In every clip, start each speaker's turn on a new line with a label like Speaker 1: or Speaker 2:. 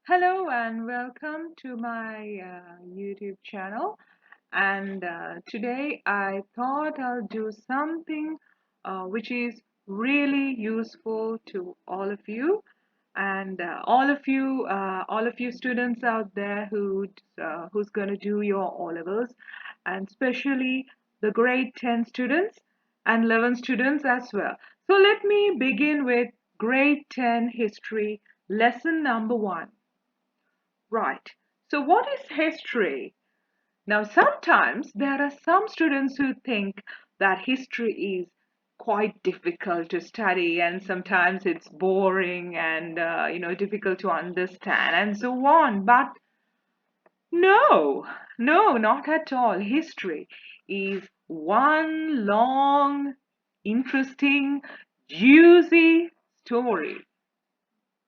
Speaker 1: Hello and welcome to my YouTube channel. And today I thought I'll do something which is really useful to all of you and all of you students out there who's going to do your O levels, and especially the grade 10 students and 11 students as well. So let me begin with grade 10 history lesson number 1. Right. So, what is history? Now, sometimes there are some students who think that history is quite difficult to study, and sometimes it's boring and difficult to understand, and so on. But no, no, not at all. History is one long, interesting, juicy story.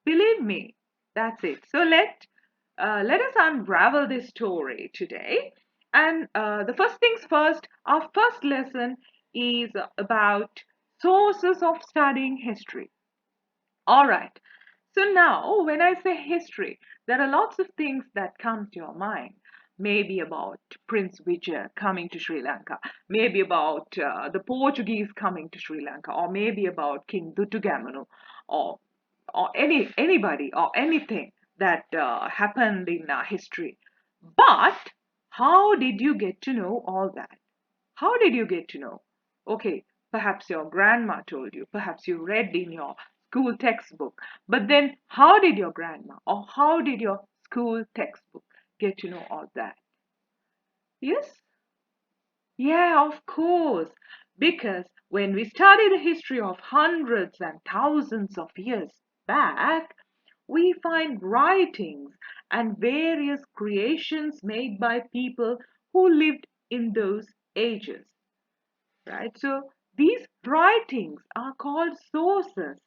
Speaker 1: Believe me, that's it. So let us unravel this story today. And the first things first, our first lesson is about sources of studying history. All right. So now, when I say history, there are lots of things that come to your mind. Maybe about Prince Vijay coming to Sri Lanka, maybe about the Portuguese coming to Sri Lanka, or maybe about King Dutugamanu, or anybody or anything that happened in history. But how did you get to know all that? How did you get to know? Okay, perhaps your grandma told you, perhaps you read in your school textbook. But then, how did your grandma or how did your school textbook get to know all that? Yes? Yeah, of course. Because when we study the history of hundreds and thousands of years back, we find writings and various creations made by people who lived in those ages, right? So these writings are called sources,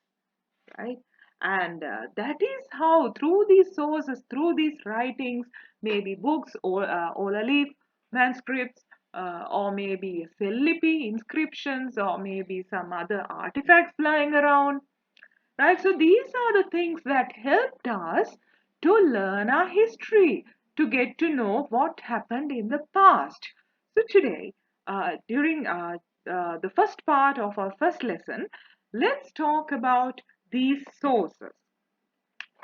Speaker 1: right? And that is how, through these sources, through these writings, maybe books or olaleaf manuscripts, or maybe Sellipi inscriptions, or maybe some other artifacts lying around, right? So these are the things that helped us to learn our history, to get to know what happened in the past. So today, during the first part of our first lesson, let's talk about these sources.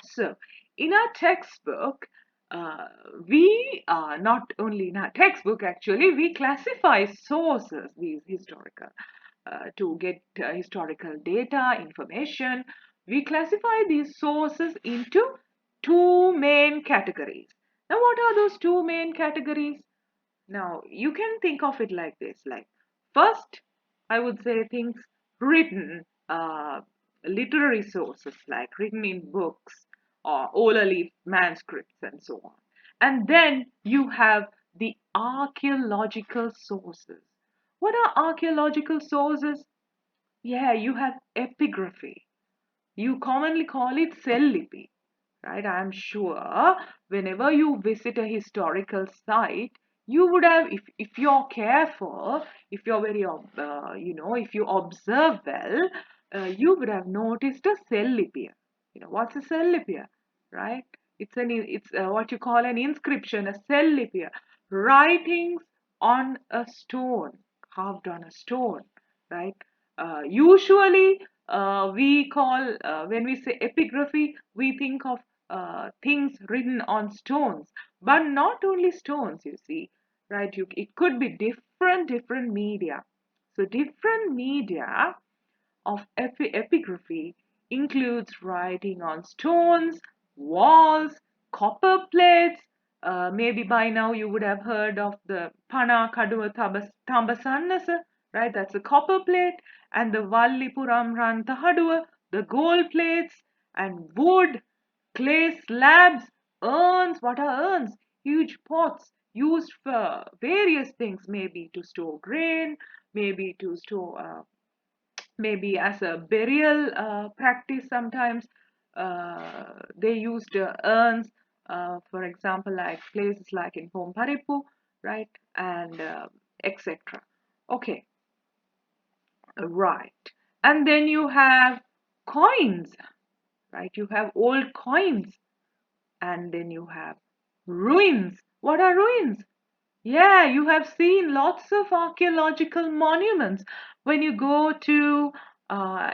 Speaker 1: So, in our textbook, uh, we not only in our textbook actually, we classify sources, these historical, to get historical data, information. We classify these sources into two main categories. Now, what are those two main categories? Now, you can think of it like this, like first, I would say things written, literary sources like written in books or orally manuscripts and so on. And then you have the archaeological sources. What are archaeological sources? Yeah, you have epigraphy. You commonly call it Sellipi, right? I'm sure whenever you visit a historical site, you would have, if you're careful, if you're very, if you observe well, you would have noticed a Sellipia. You know, what's a Sellipia, right? It's what you call an inscription, a Sellipia, writings on a stone, carved on a stone, right? Usually, we call when we say epigraphy, we think of things written on stones, but not only stones. You see, right? It could be different media. So different media of epigraphy includes writing on stones, walls, copper plates. Maybe by now you would have heard of the Pana Kaduva Tambasannasa, right? That's a copper plate, and the Vallipuram Rantahaduva, the gold plates, and wood, clay slabs, urns. What are urns? Huge pots used for various things, maybe to store grain, maybe to store maybe as a burial practice. Sometimes they used urns, for example, like places like in Pomparipu, right, and etc. Okay, right. And then you have coins, right? You have old coins. And then you have ruins. What are ruins? Yeah, you have seen lots of archaeological monuments when you go to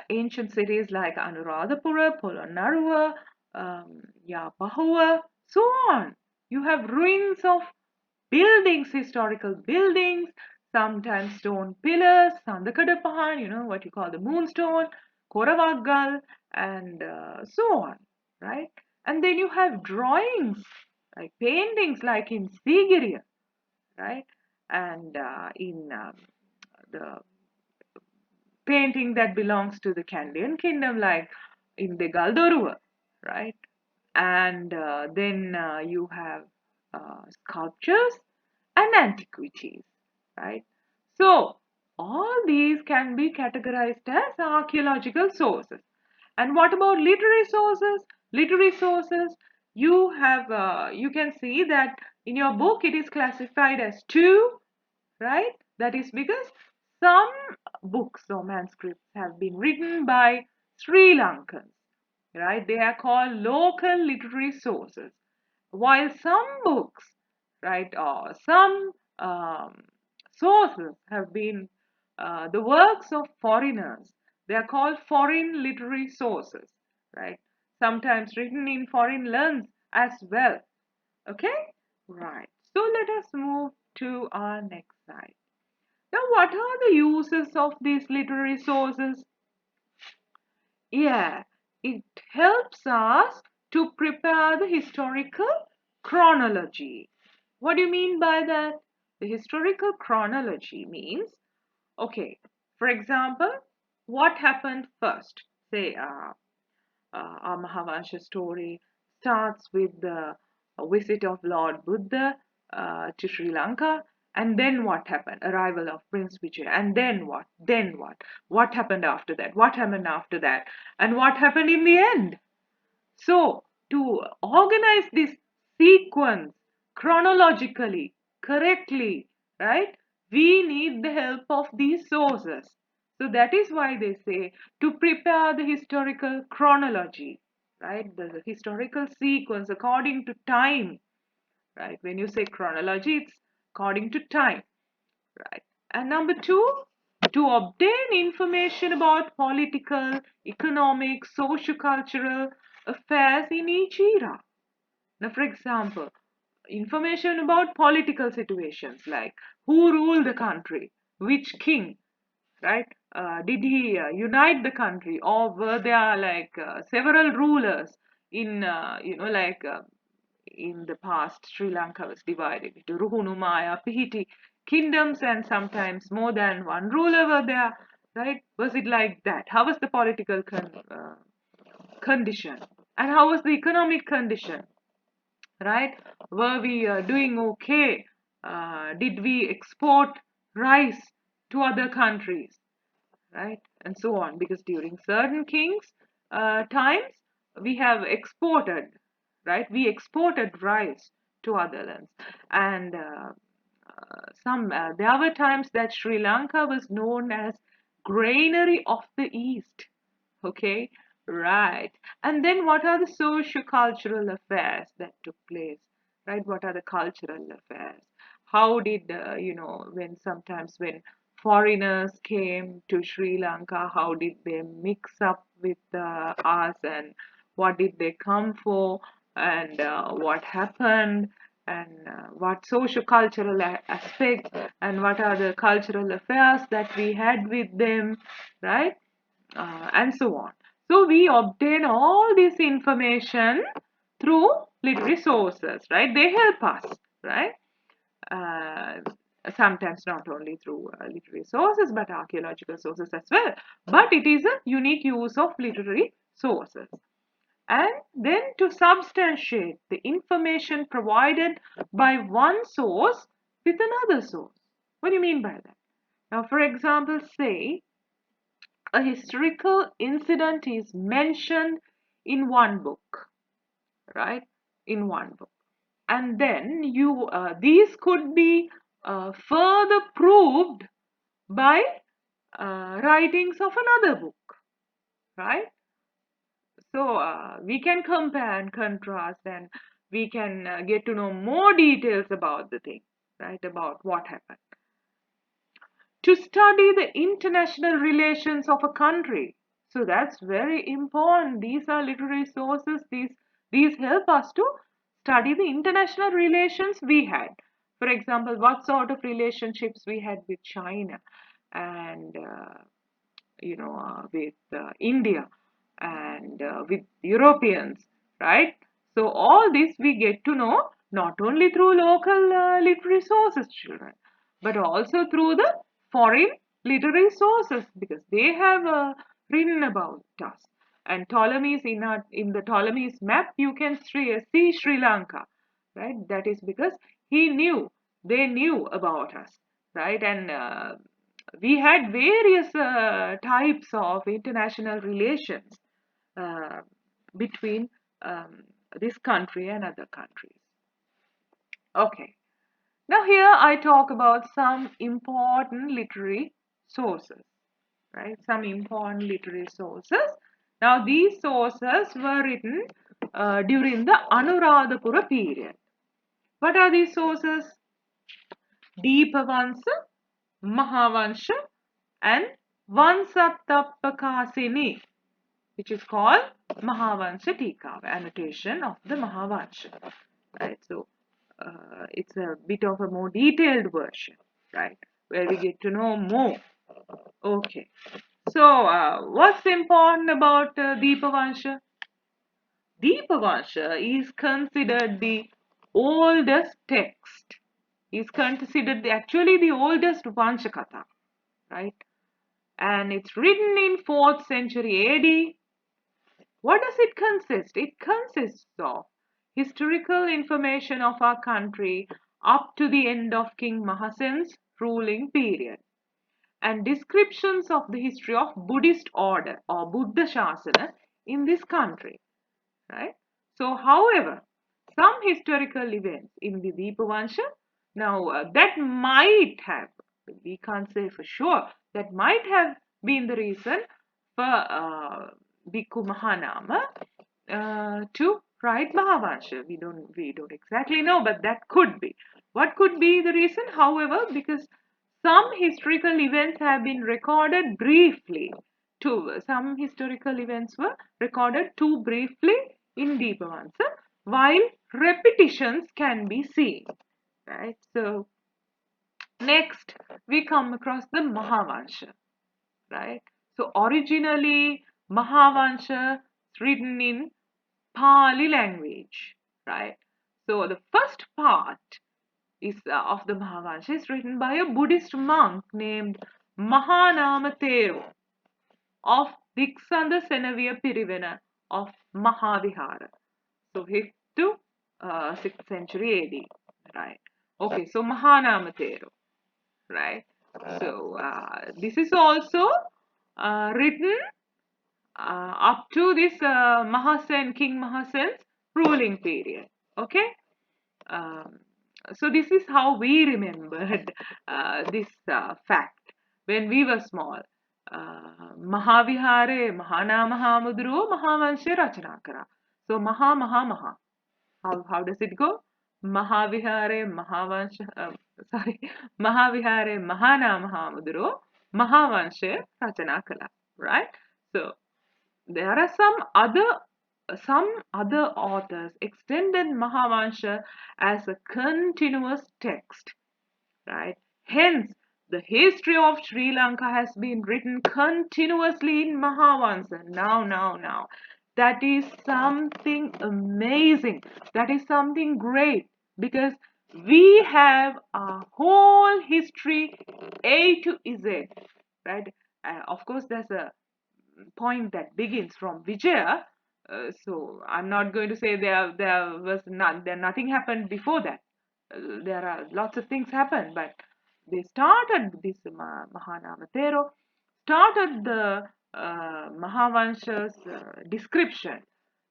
Speaker 1: ancient cities like Anuradhapura, Polonnaruwa, Bahua, so on. You have ruins of buildings, historical buildings, sometimes stone pillars, Sandakadapahan, what you call the moonstone, Koravaggal, and so on, right? And then you have drawings, like paintings, like in Sigiriya, right? And in the painting that belongs to the Kandyan kingdom, like in the Galdoruva, right? And then you have sculptures and antiquities, right? So all these can be categorized as archaeological sources. And what about literary sources? Literary sources, you can see that in your book it is classified as two, right? That is because some books or manuscripts have been written by Sri Lankans, right? They are called local literary sources, while some books, right, or some sources have been the works of foreigners. They are called foreign literary sources, right? Sometimes written in foreign lands as well. Okay, right. So let us move to our next slide. Now, what are the uses of these literary sources? Yeah, it helps us to prepare the historical chronology. What do you mean by that? The historical chronology means, okay, for example, what happened first? Say, our Mahavansha story starts with the visit of Lord Buddha to Sri Lanka. And then what happened? Arrival of Prince Vijay. And then what? Then what? What happened after that? What happened after that? And what happened in the end? So, to organize this sequence chronologically, correctly, right, we need the help of these sources. So, that is why they say to prepare the historical chronology, right, the historical sequence according to time, right. When you say chronology, it's according to time, right. And number two, to obtain information about political, economic, socio-cultural affairs in each era. Now, for example, information about political situations like who ruled the country, which king, right? Did he unite the country, or were there like several rulers in, in the past, Sri Lanka was divided into Ruhunu, Maya, Pihiti kingdoms, and sometimes more than one ruler were there, right? Was it like that? How was the political condition? And how was the economic condition, right? Were we doing okay? Did we export rice to other countries, right? And so on. Because during certain kings' times, we have exported, right? We exported rice to other lands. And there were times that Sri Lanka was known as granary of the East. Okay, right. And then what are the socio-cultural affairs that took place, right? What are the cultural affairs? How did, when sometimes when foreigners came to Sri Lanka, how did they mix up with us, and what did they come for, and what happened, and what socio-cultural aspects, and what are the cultural affairs that we had with them, right? And so on. So we obtain all this information through literary sources, right? They help us, right? Uh, Sometimes not only through literary sources but archaeological sources as well. But it is a unique use of literary sources. And then to substantiate the information provided by one source with another source. What do you mean by that? Now, for example, say a historical incident is mentioned in one book, right? In one book. And then these could be further proved by writings of another book, right? So we can compare and contrast and we can get to know more details about the thing, right? About what happened. To study the international relations of a country. So that's very important. These are literary sources. These help us to study the international relations we had. For example, what sort of relationships we had with China and with India and with Europeans, right? So all this we get to know not only through local literary sources, children, but also through the foreign literary sources because they have written about us. And Ptolemy's in the Ptolemy's map, you can see Sri Lanka, right? That is because they knew about us, right? And we had various types of international relations uh, between um, this country and other countries. Okay, now here I talk about some important literary sources, right? Some important literary sources. Now these sources were written during the Anuradhapura period. What are these sources? Deepavansha, Mahavansha, and Vansatapakasini, which is called Mahavansha Tika, annotation of the Mahavansha. Right, so it's a bit of a more detailed version, right, where we get to know more. Okay, so what's important about Deepavansha? Deepavansha is considered the oldest text. Is considered actually the oldest Vanshakatha, right? And it's written in 4th century AD. What does it consist? It consists of historical information of our country up to the end of King Mahasen's ruling period and descriptions of the history of Buddhist order or Buddha Shasana in this country, right? So, however, some historical events in the Deepavansha, now that might have, we can't say for sure, that might have been the reason for Bhikkhu Mahanama to write Mahavansha. We don't exactly know, but that could be. What could be the reason? However, because some historical events have been recorded briefly. Some historical events were recorded too briefly in Deepavansha, while repetitions can be seen. Right. So next we come across the Mahavansha. Right. So originally Mahavansha is written in Pali language. Right. So the first part of the Mahavansha is written by a Buddhist monk named Mahanamatero of Diksanda Senavia Pirivena of Mahavihara. So 5th to 6th century AD, right? Okay, so Mahanamatero, right? So this is also written up to this King Mahasen's ruling period. Okay, um, so this is how we remembered this fact when we were small. Mahavihare Mahana Mahamudro Mahavanshe Rachanakara. So Maha. How does it go? Mahavihare Mahavansha. Sorry, Mahavihare Mahana Mahamudro Mahavanshe Rachanakala. Right. So there are some other authors extended Mahavansha as a continuous text, right? Hence, the history of Sri Lanka has been written continuously in Mahavansha. Now. That is something amazing. That is something great because we have a whole history A to Z, right? Of course, there's a point that begins from Vijaya. So I'm not going to say nothing happened before that. There are lots of things happened, but they started this Mahanamatero started the Mahavansha's description,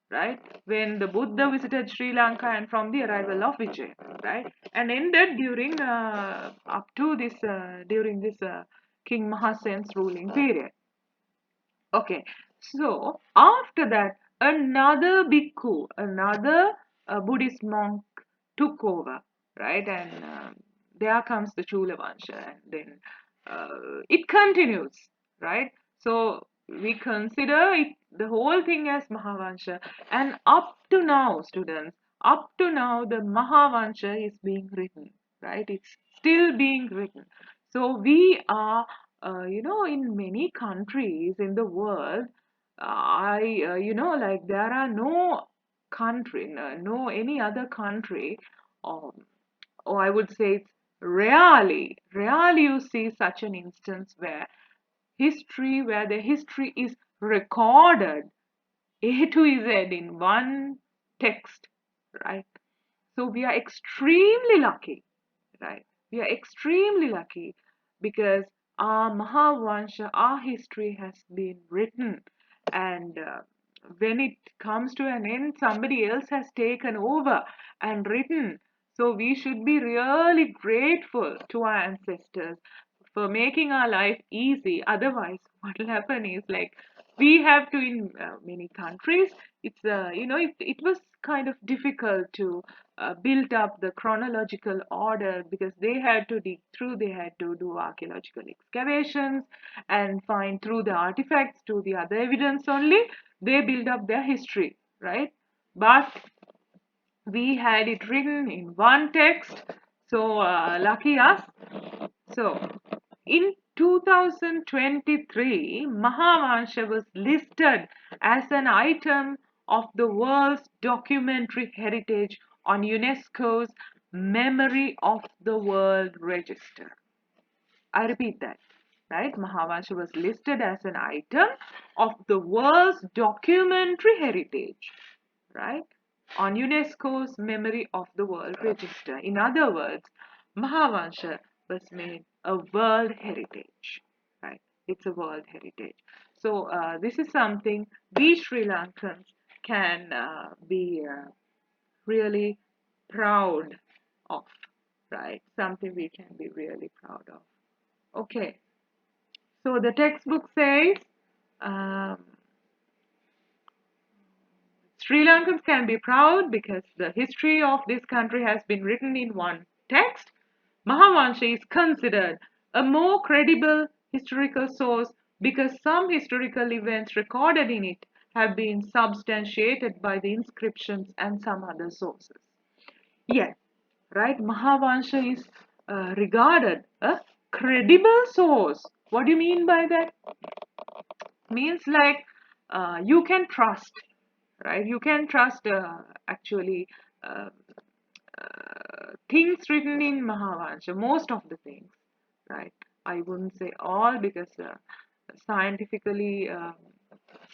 Speaker 1: right, when the Buddha visited Sri Lanka and from the arrival of Vijay, right, and ended during this King Mahasen's ruling period. Okay, so after that, another bhikkhu, another a Buddhist monk took over, right? And there comes the Chulavansha, and then it continues, right? So we consider it, the whole thing as Mahavansha, and up to now, students, up to now, the Mahavansha is being written, right? It's still being written. So we are, in many countries in the world, like there are no country, no any other country, um, or I would say it's rarely you see such an instance where where the history is recorded A to Z in one text, right? So we are extremely lucky, right? We are extremely lucky because our Mahavansha, our history has been written, and when it comes to an end, somebody else has taken over and written. So we should be really grateful to our ancestors for making our life easy. Otherwise, what will happen is like we have to in many countries. It's it was kind of difficult to build up the chronological order because they had to dig through, they had to do archaeological excavations and find through the artifacts to the other evidence only. They build up their history, right? But we had it written in one text, so lucky us. So in 2023, Mahavansha was listed as an item of the world's documentary heritage on UNESCO's Memory of the World Register. I repeat that, right? Mahavansha was listed as an item of the world's documentary heritage, right? On UNESCO's Memory of the World Register. In other words, Mahavansha was made a World Heritage, right? It's a World Heritage. So this is something we Sri Lankans can be really proud of, right? Something we can be really proud of. Okay, so the textbook says um, Sri Lankans can be proud because the history of this country has been written in one text. Mahavansha is considered a more credible historical source because some historical events recorded in it have been substantiated by the inscriptions and some other sources. Yes, right? Mahavansha is regarded a credible source. What do you mean by that? Means like you can trust, right? You can trust actually uh, things written in Mahavansha, most of the things, right? I wouldn't say all because scientifically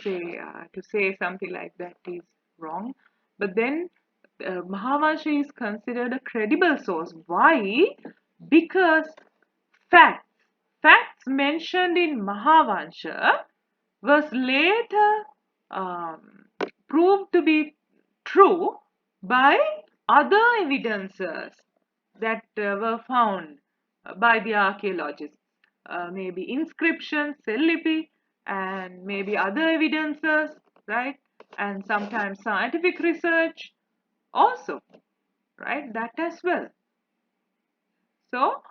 Speaker 1: to say something like that is wrong. But then Mahavansha is considered a credible source. Why? Because facts, facts mentioned in Mahavansha was later um, proved to be true by other evidences that were found by the archaeologists. Maybe inscriptions, Sellipi, and maybe other evidences, right? And sometimes scientific research also, right? That as well. So,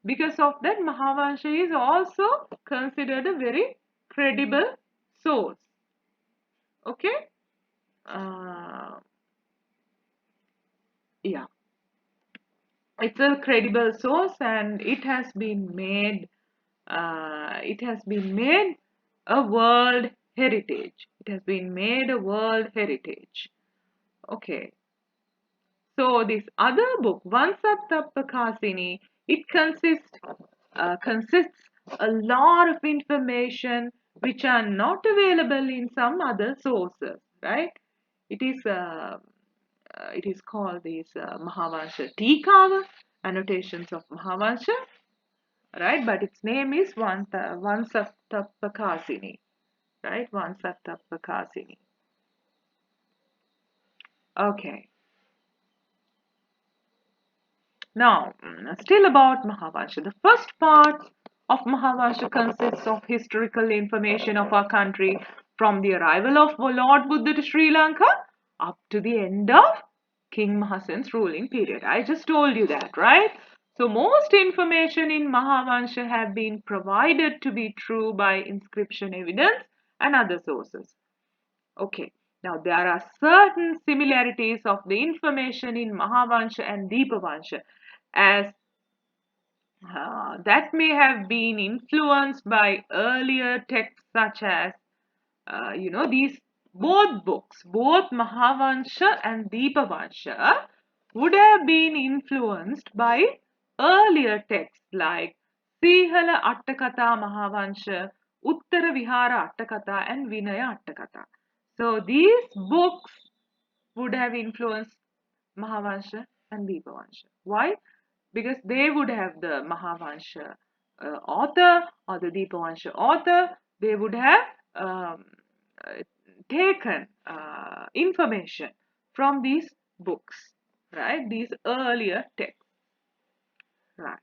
Speaker 1: because of that, Mahavansha is also considered a very credible source. Okay? Uh, yeah, it's a credible source, and it has been made a world heritage. It has been made a world heritage. Okay. So this other book, Vansatapakasini, it consists a lot of information which are not available in some other sources, right? It is it is called this Mahavansha Tikava, annotations of Mahavansha, right? But its name is Vansatapakasini, right? Vansatapakasini. Okay. Now, still about Mahavansha. The first part of Mahavansha consists of historical information of our country from the arrival of Lord Buddha to Sri Lanka up to the end of King Mahasen's ruling period. I just told you that, right? So most information in Mahavansha have been provided to be true by inscription evidence and other sources. Okay, now there are certain similarities of the information in Mahavansha and Deepavansha as that may have been influenced by earlier texts such as these both books, both Mahavansha and Deepavansha, would have been influenced by earlier texts like Sihala Attakatha Mahavansha, Uttara Vihara Attakatha, and Vinaya Attakatha. So these books would have influenced Mahavansha and Deepavansha. Why? Because they would have the Mahavansha author or the Deepavansha author, they would have um, uh, taken information from these books, right? These earlier texts, right?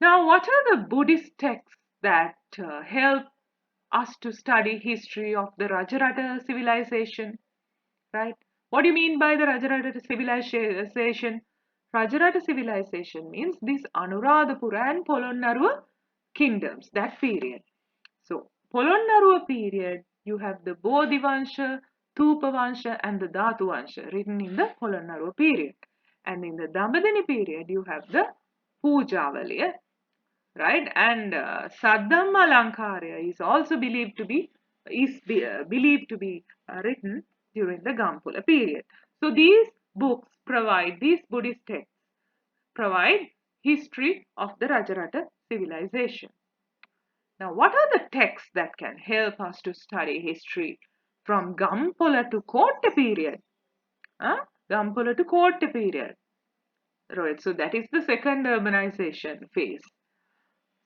Speaker 1: Now, what are the Buddhist texts that help us to study history of the Rajarata civilization, right? What do you mean by the Rajarata civilization? Rajarata civilization means these Anuradhapura and Polonnaruwa kingdoms, that period. So, Polonnaruwa period, you have the Bodhivansha, Thupavansha and the Dhatuvansha written in the Polonnaruwa period. And in the Dambadini period, you have the Pujavaliya, right? And Saddhamma Lankarya is also believed to be written during the Gampula period. So these Buddhist texts provide history of the Rajarata civilization. Now, what are the texts that can help us to study history from Gampula to Kotta period? Gampula to Kotta period. Right, so that is the second urbanization phase.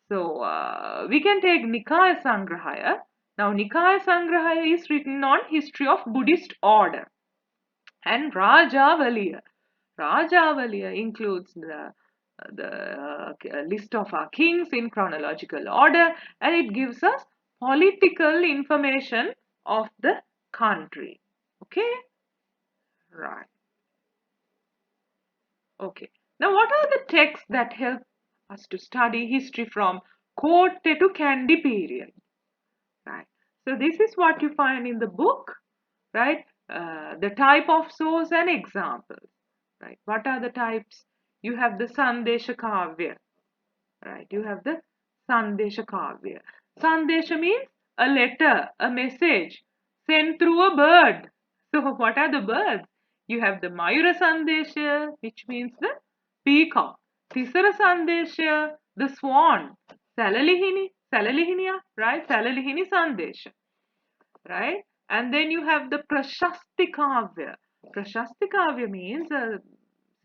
Speaker 1: So we can take Nikaya Sangrahaya. Now Nikaya Sangrahaya is written on history of Buddhist order and Rajavaliya. Rajavaliya includes the list of our kings in chronological order and it gives us political information of the country. Okay? Right. Okay. Now what are the texts that help us to study history from Kotte to Kandy period? Right. So this is what you find in the book, right? The type of source and examples, right? What are the types? You have the Sandesha Kavya, right? You have the Sandesha Kavya. Sandesha means a letter, a message sent through a bird. So what are the birds? You have the Mayura Sandesha, which means the peacock. Tisara Sandesha, the swan. Salalihiniya, right? Salalihini Sandesha, right? And then you have the Prashasti Kavya. Prashasti Kavya means a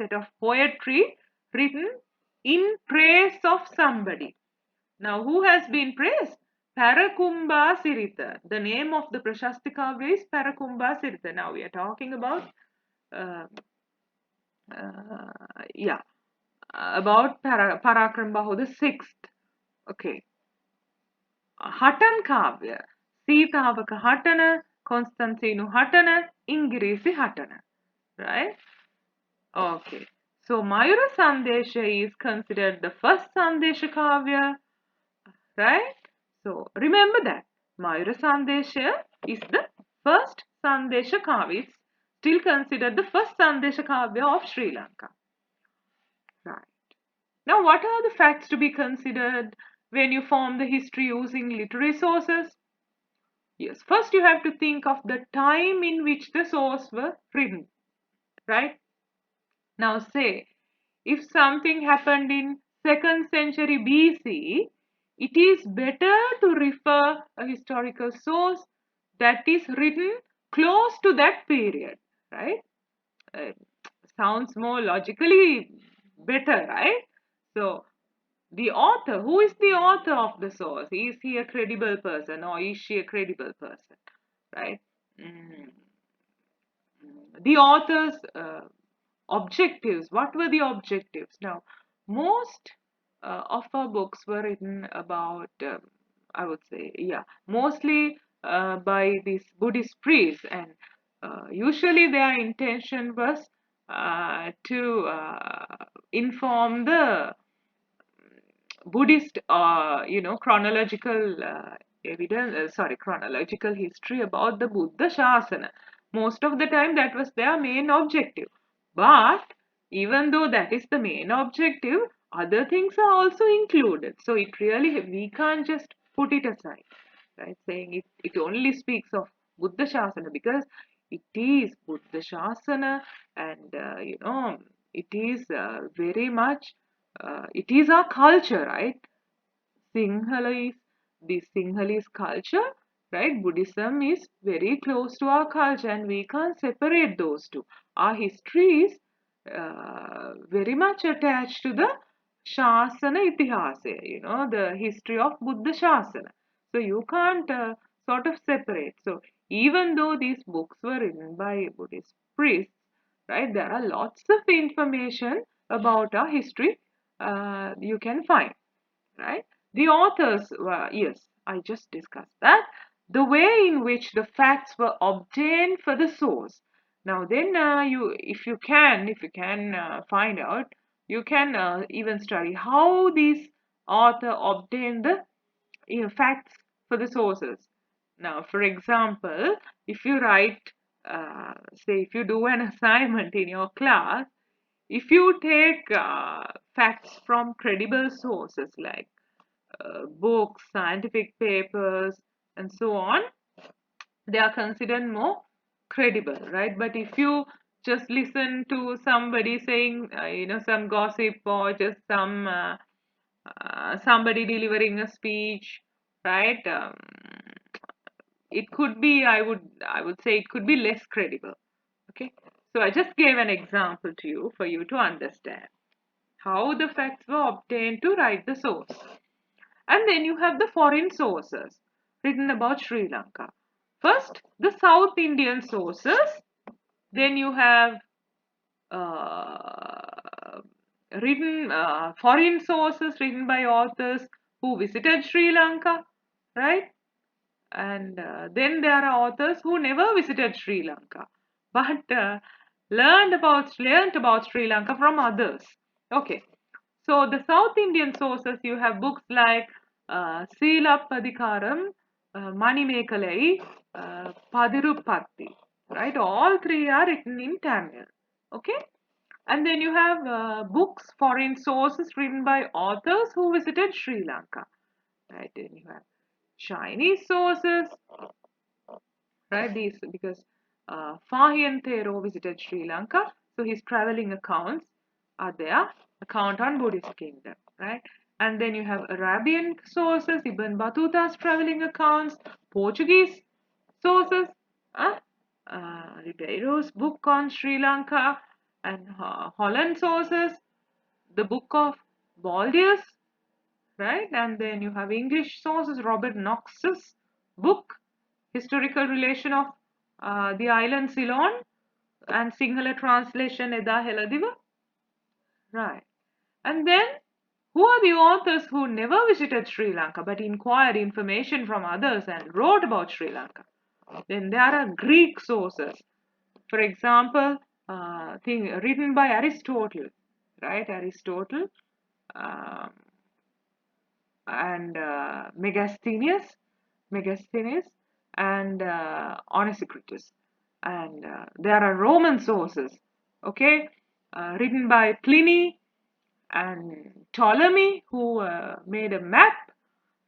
Speaker 1: set of poetry written in praise of somebody. Now, who has been praised? Parakumbha Sirita. The name of the Prashasti Kavya is Parakumbha Sirita. Now, we are talking about, uh, yeah, about Parakram Bahu the sixth. Okay. Hatan Kavya. Sitavaka Hatana, Constantinu Hatana, Ingirisi Hatana. Right? Okay. So Mayura Sandesha is considered the first Sandesha Kavya. Right? So remember that. Mayura Sandesha is the first Sandesha Kavya. It's still considered the first Sandesha Kavya of Sri Lanka. Right. Now, what are the facts to be considered when you form the history using literary sources? Yes, first you have to think of the time in which the source were written, right? Now say, if something happened in 2nd century BC, it is better to refer a historical source that is written close to that period, right? Uh, Sounds more logically better, right? So the author, who is the author of the source? Is he a credible person or is she a credible person, right? Mm. The author's objectives. What were the objectives? Now, most of our books were written about, I would say, yeah, mostly by these Buddhist priests, and Usually their intention was to inform the Buddhist, chronological evidence, chronological history about the Buddha Shasana. Most of the time, that was their main objective. But even though that is the main objective, other things are also included. So it really, we can't just put it aside, right? Saying it only speaks of Buddha Shasana because it is Buddha Shasana, and it is very much it is our culture, right? Sinhalese, the Sinhalese culture, right? Buddhism is very close to our culture, and we can't separate those two. Our history is very much attached to the Shasana Itihasa, the history of Buddha Shasana. So you can't sort of separate. So even though these books were written by Buddhist priests, right, there are lots of information about our history you can find, right? The authors were, yes, I just discussed that. The way in which the facts were obtained for the source. Now, then if you can find out, you can even study how these author obtained the facts for the sources. Now, for example, if you write, say, if you do an assignment in your class, if you take facts from credible sources like books, scientific papers, and so on, they are considered more credible, right? But if you just listen to somebody saying, some gossip or just somebody delivering a speech, right? It could be, I would say, it could be less credible. Okay, so I just gave an example to you for you to understand how the facts were obtained to write the source. And then you have the foreign sources written about Sri Lanka. First, the South Indian sources. Then you have uh, written foreign sources written by authors who visited Sri Lanka, right? And then there are authors who never visited Sri Lanka, but learned about Sri Lanka from others. Okay, so the South Indian sources, you have books like Silapadikaram, Manimekalai, Padirupatti, right? All three are written in Tamil. Okay, and then you have books, foreign sources written by authors who visited Sri Lanka, right? Then you have Chinese sources, right? These because Fahian Thero visited Sri Lanka, so his traveling accounts are there, account on Buddhist kingdom, right? And then you have Arabian sources, Ibn Battuta's traveling accounts, Portuguese sources, Ribeiro's book on Sri Lanka, and Holland sources, the book of Baldius, right? And then you have English sources, Robert Knox's book, Historical Relation of the Island Ceylon, and Sinhala translation Eda Heladiva, right? And then, who are the authors who never visited Sri Lanka but inquired information from others and wrote about Sri Lanka? Then there are Greek sources. For example, written by Aristotle, right? Aristotle um, and Megasthenes, and Onesicritus. And there are Roman sources, okay, written by Pliny and Ptolemy, who made a map,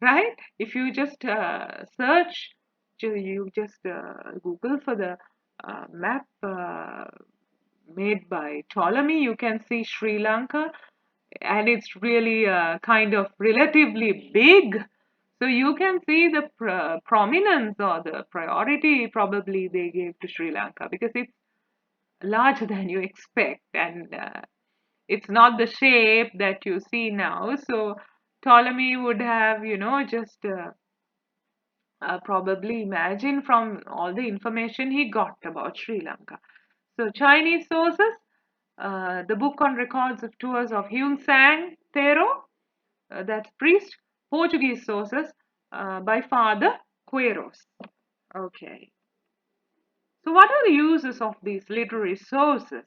Speaker 1: right? If you just search, you just Google for the map made by Ptolemy, you can see Sri Lanka, and it's really kind of relatively big. So you can see the prominence or the priority probably they gave to Sri Lanka because it's larger than you expect, and it's not the shape that you see now. So Ptolemy would have, just probably imagine from all the information he got about Sri Lanka. So Chinese sources, the book on records of tours of Heung Sang Thero, that's priest. Portuguese sources by Father Queiroz. Okay. So what are the uses of these literary sources?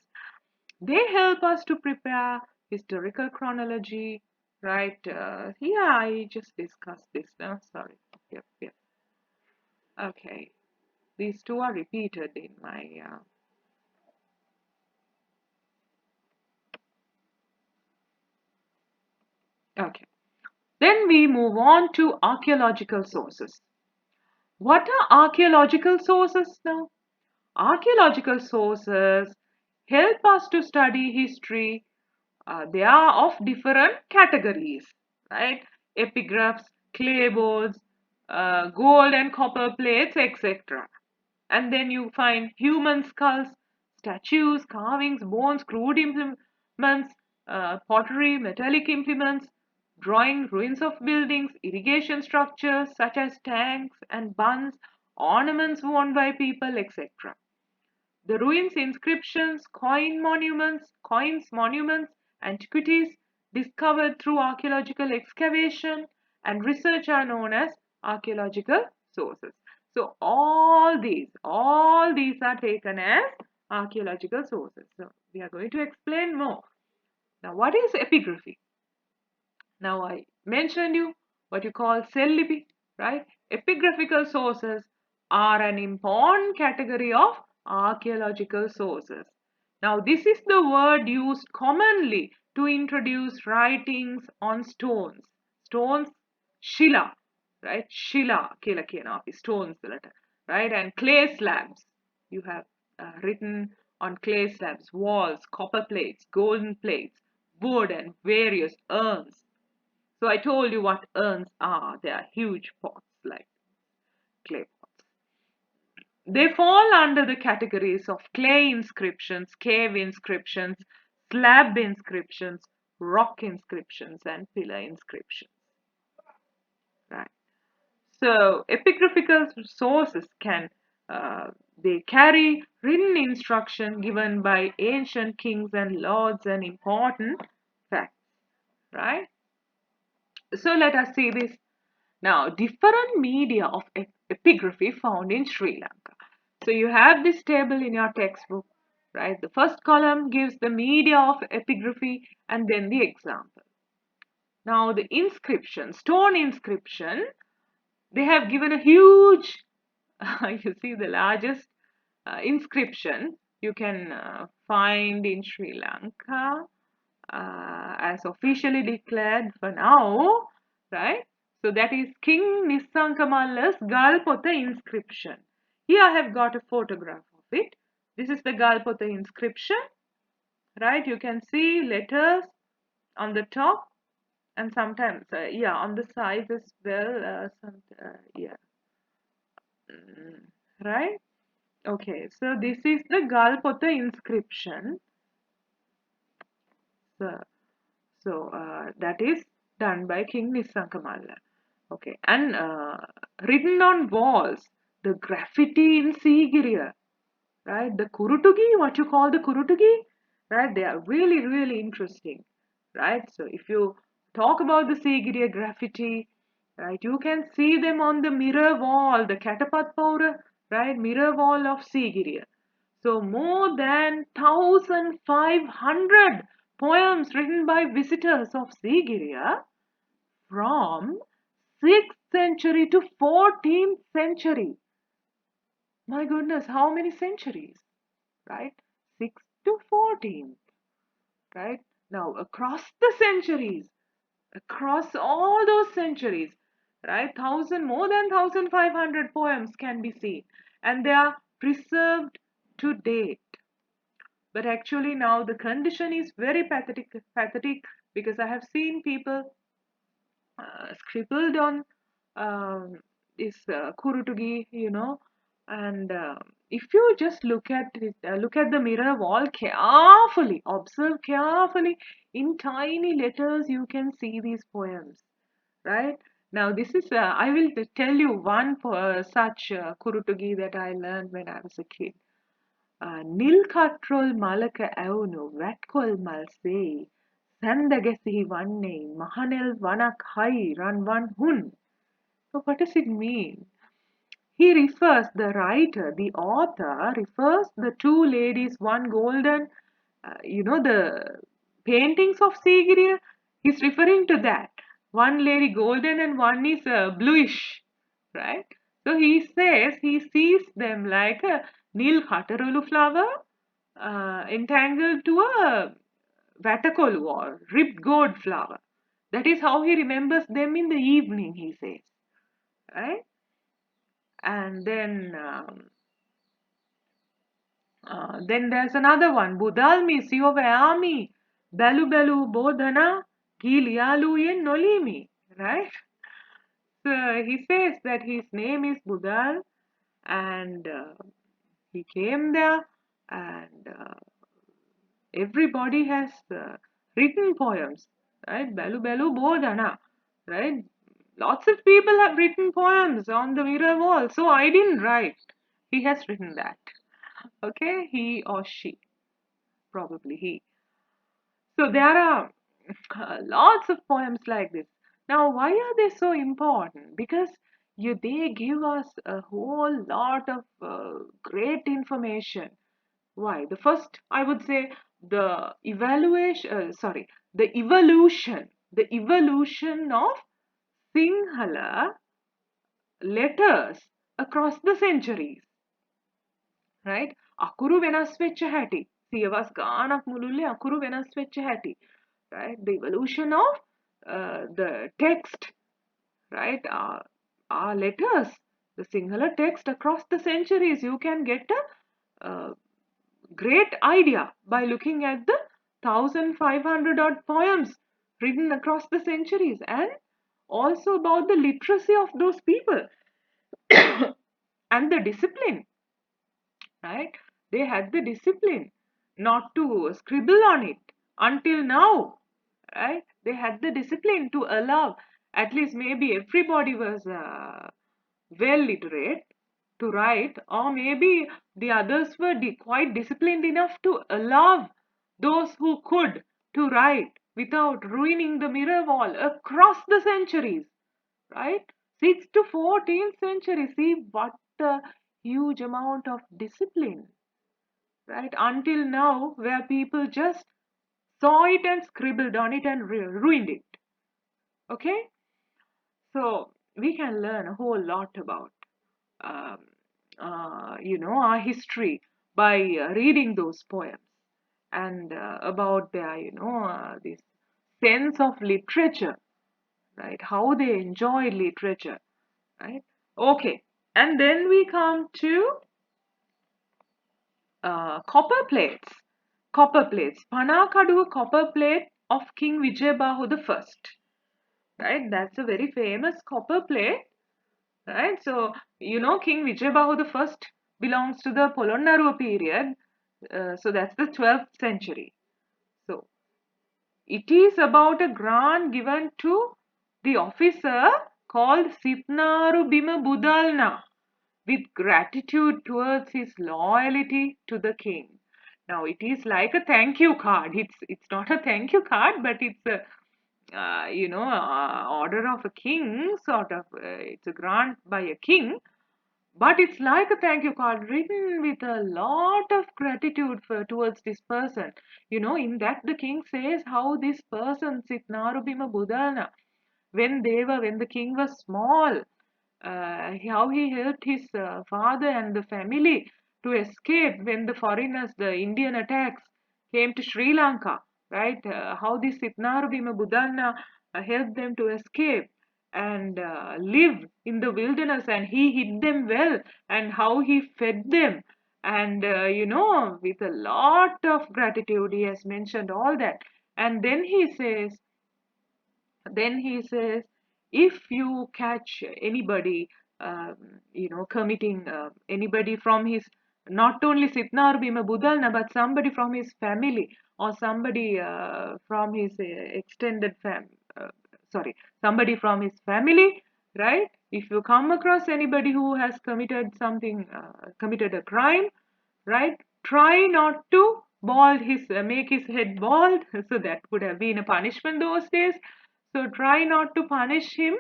Speaker 1: They help us to prepare historical chronology, right? Yeah, I just discussed this now. Sorry. Yep, yep. Okay. These two are repeated in my. Okay. Then we move on to archaeological sources. What are archaeological sources now? Archaeological sources help us to study history. They are of different categories, right? Epigraphs, clay boards, gold and copper plates, etc. And then you find human skulls, statues, carvings, bones, crude implements, pottery, metallic implements, drawing ruins of buildings, irrigation structures such as tanks and bunds, ornaments worn by people, etc. The ruins, inscriptions, coins, monuments, antiquities discovered through archaeological excavation and research are known as archaeological sources. So all these are taken as archaeological sources. So we are going to explain more. Now, what is epigraphy? Now, I mentioned you what you call cell lipi, right? Epigraphical sources are an important category of archaeological sources. Now, this is the word used commonly to introduce writings on stones. Stones, shila, right? Shila, stones, right? And clay slabs. You have written on clay slabs, walls, copper plates, golden plates, wood, and various urns. So I told you what urns are. They are huge pots like clay pots. They fall under the categories of clay inscriptions, cave inscriptions, slab inscriptions, rock inscriptions, and pillar inscriptions. Right. So epigraphical sources can they carry written instruction given by ancient kings and lords and important facts. Right. So let us see this. Now, different media of epigraphy found in Sri Lanka. So you have this table in your textbook, right? The first column gives the media of epigraphy and then the example. Now, the inscription, stone inscription, they have given a huge, you see the largest inscription you can find in Sri Lanka as officially declared for now, right? So that is King Nisankamalla's Galpotha inscription. Here I have got a photograph of it. This is the Galpotha inscription, right? You can see letters on the top and sometimes, yeah, on the sides as well. Yeah, right? Okay, so this is the Galpotha inscription. So, that is done by King Nisankamalla. Okay, and written on walls, the graffiti in Sigiriya, right? The Kurutugi, what you call the Kurutugi, right? They are really, really interesting, right? So if you talk about the Sigiriya graffiti, right, you can see them on the mirror wall, the Katapat Paura, right, mirror wall of Sigiriya. So more than 1,500 poems written by visitors of Sigiriya from 6th century to 14th century. My goodness, how many centuries, right? 6 to 14th, right? Now, across the centuries, across all those centuries, right? More than 1,500 poems can be seen, and they are preserved to date. But actually, now the condition is very pathetic because I have seen people scribbled on this Kurutugi, and if you just look at it, look at the mirror wall carefully, observe carefully, in tiny letters you can see these poems, right? Now this is, I will tell you one such Kurutugi that I learned when I was a kid. Nilkatrol malaka ඇවුණු වැට්කොල් මල් සෙයි සැන්දගැසිහි වන්නේ මහනෙල් වනක් හයි රන්වන් හුන්. So what does it mean? the writer, the author refers the two ladies, one golden, the paintings of Sigiriya, he's referring to that. One lady golden and one is bluish, right? So he says he sees them like a Nil Khatarulu flower entangled to a Vatakolu or ribbed gourd flower. That is how he remembers them in the evening, he says, right? And then there's another one. Budalmi Siyoveami Belu Belu Bodhana Gilialuyen Nolimi. Right? So he says that his name is Budal and he came there and everybody has written poems. Right? Belu Belu Bodhana. Right? Lots of people have written poems on the mirror wall. So I didn't write. He has written that. Okay, he or she, probably he. So there are lots of poems like this. Now, why are they so important? Because they give us a whole lot of great information. Why? The first, I would say, the evolution of Sinhala letters across the centuries. Right? Akuru venas vecha hati. Siyavas gaanak mululle akuru venas vecha hati. Right? The evolution of the text, right? Our letters, the Sinhala text across the centuries. You can get a great idea by looking at the 1500 odd poems written across the centuries and also about the literacy of those people and the discipline, right? They had the discipline not to scribble on it until now, right? They had the discipline to allow, at least maybe everybody was well literate to write, or maybe the others were quite disciplined enough to allow those who could to write without ruining the mirror wall across the centuries, right? 6th to 14th century. See what a huge amount of discipline, right? Until now, where people just saw it and scribbled on it and ruined it. Okay? So we can learn a whole lot about, um, our history by reading those poems and about their, this sense of literature, right? How they enjoyed literature, right? Okay. And then we come to copper plates. Copper plates. Panakadu copper plate of King Vijayabahu the First. Right? That's a very famous copper plate. Right? So, King Vijayabahu the First belongs to the Polonnaruwa period. So that's the 12th century. So it is about a grant given to the officer called Sitnaru Bima Budalna with gratitude towards his loyalty to the king. Now it is like a thank you card. It's not a thank you card, but it's a order of a king, sort of. It's a grant by a king, but it's like a thank you card written with a lot of gratitude towards this person. In that the king says how this person, Sitnarubima Budana, when the king was small, how he helped his father and the family to escape when the foreigners, the Indian attacks came to Sri Lanka, right? How this Sitnarubima Budanna helped them to escape and live in the wilderness, and he hid them well, and how he fed them. And with a lot of gratitude, he has mentioned all that. And then he says, if you catch anybody, committing anybody from his, not only Sitnar Bhima Budalna, but somebody from his family or somebody from his uh, somebody from his family, right? If you come across anybody who has committed a crime, right? Try not to make his head bald. So that would have been a punishment those days. So try not to punish him.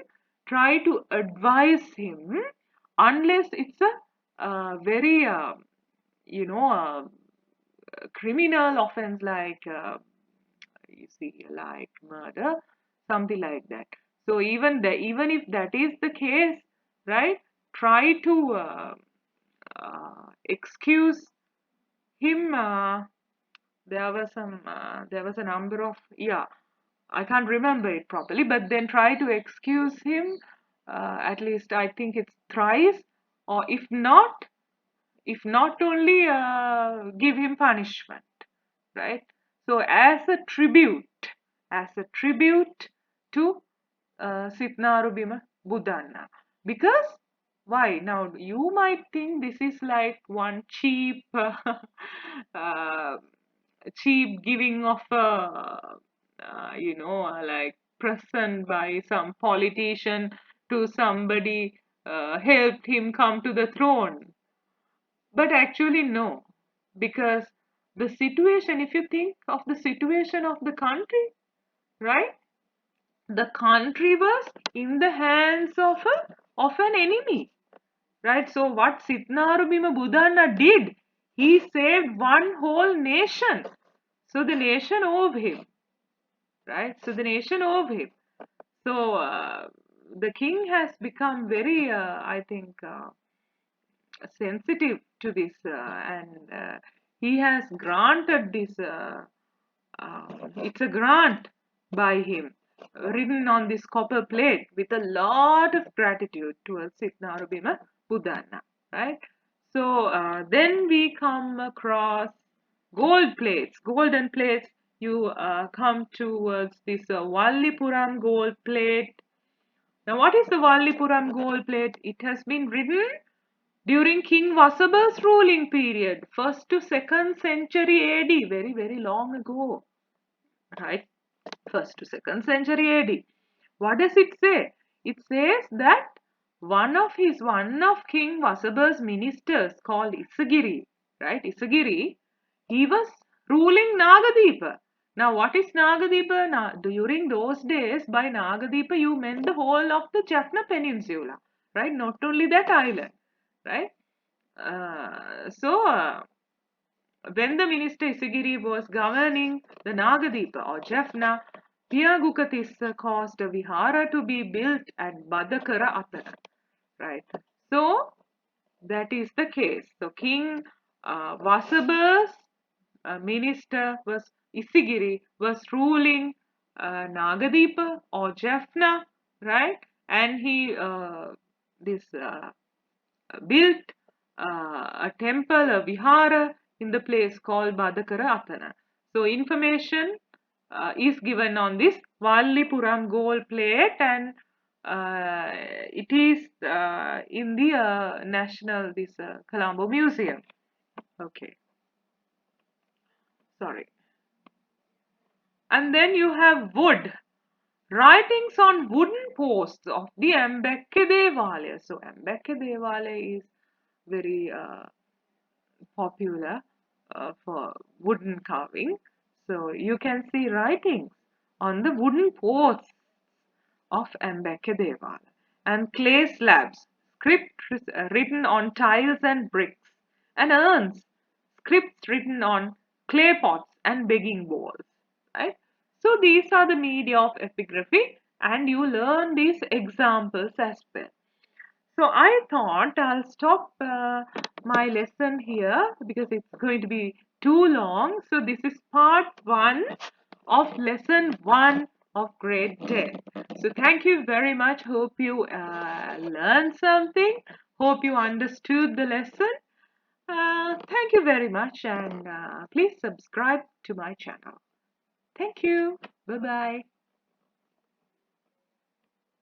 Speaker 1: Try to advise him unless it's a very criminal offense like you see like murder, something like that. So even if that is the case, right, try to excuse him. There was a number of, yeah, I can't remember it properly, but then try to excuse him, at least I think it's thrice, or if not only give him punishment, right? So as a tribute to Sitnarubima Buddhana. Because why? Now you might think this is like one cheap, uh, cheap giving of a, like present by some politician to somebody helped him come to the throne. But actually, no, because the situation, if you think of the situation of the country, right? The country was in the hands of an enemy, right? So what Sitnarubima Buddhana did, he saved one whole nation. So the nation owed him, right? So the nation owed him. So the king has become very, I think, sensitive to this, and he has granted this. It's a grant by him, written on this copper plate with a lot of gratitude towards Sitnarubima Buddhana, right? So then we come across gold plates, golden plates. You come towards this Vallipuram gold plate. Now, what is the Vallipuram gold plate? It has been written during King Vasaba's ruling period, 1st to 2nd century AD, very, very long ago, right? 1st to 2nd century AD. What does it say? It says that one of King Vasaba's ministers called Isagiri, right? Isagiri, he was ruling Nagadeepa. Now, what is Nagadeepa? Now, during those days, by Nagadeepa, you meant the whole of the Jaffna Peninsula, right? Not only that island, right? When the minister Isagiri was governing the Nagadeepa or Jaffna, Piyagukatissa caused a vihara to be built at Badakara Atana. Right. So that is the case. So King Vasaba's minister was Isigiri was ruling Nagadeepa or Jaffna, right? And he this built a temple, a vihara in the place called Badakara Atana. So information is given on this Vallipuram gold plate, and it is in the National Colombo Museum. Okay, sorry. And then you have wood. Writings on wooden posts of the Ambedkar Devalaya. So Ambedkar Devalaya is very popular for wooden carving. So you can see writings on the wooden posts of Ambedkar Devala and clay slabs, scripts written on tiles and bricks, and urns, scripts written on clay pots and begging bowls. Right? So these are the media of epigraphy, and you learn these examples as well. So I thought I'll stop my lesson here because it's going to be too long. So this is part 1 of lesson 1 of grade 10. So thank you very much. Hope you learned something. Hope you understood the lesson. Thank you very much, and please subscribe to my channel. Thank you. Bye bye.